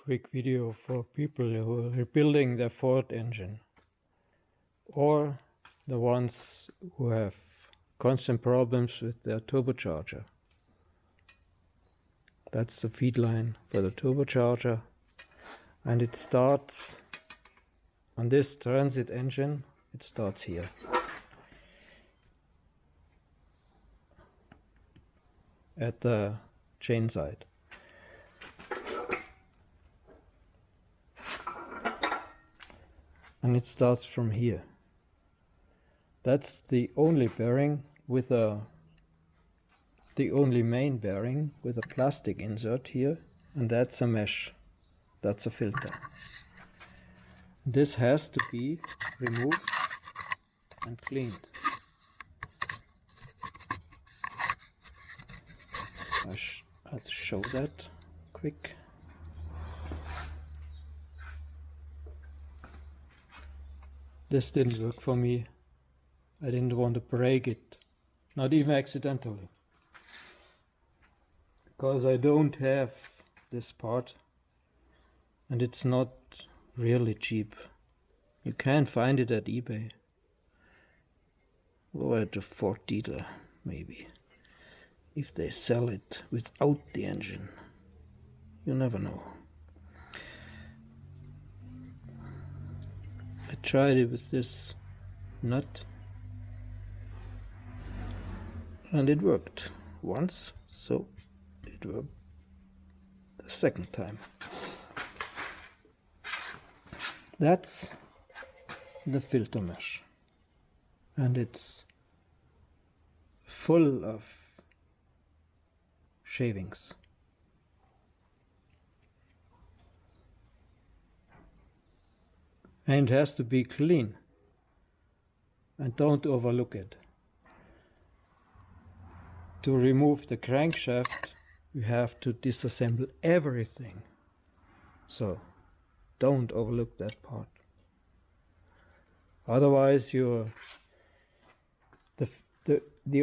quick video for people who are rebuilding their Ford engine, or the ones who have constant problems with their turbocharger. That's the feed line for the turbocharger, and it starts on this transit engine. It starts here. At the chain side. And it starts from here. That's the only bearing with the only main bearing with a plastic insert here, and that's a mesh. That's a filter. This has to be removed and cleaned. I'll show that quick. This didn't work for me. I didn't want to break it, not even accidentally, because I don't have this part and it's not really cheap. You can find it at eBay or at a Ford dealer maybe, if they sell it without the engine. You never know. I tried it with this nut and it worked once, so it worked the second time. That's the filter mesh, and it's full of shavings. And it has to be clean, and don't overlook it. To remove the crankshaft, you have to disassemble everything, so don't overlook that part. Otherwise the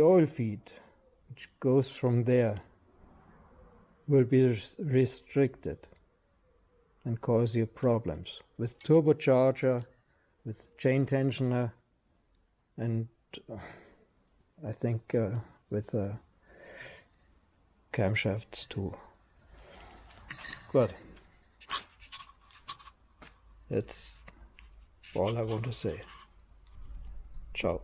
oil feed which goes from there will be restricted and cause you problems with turbocharger, with chain tensioner, and I think with camshafts too. Good. That's all I want to say. Ciao.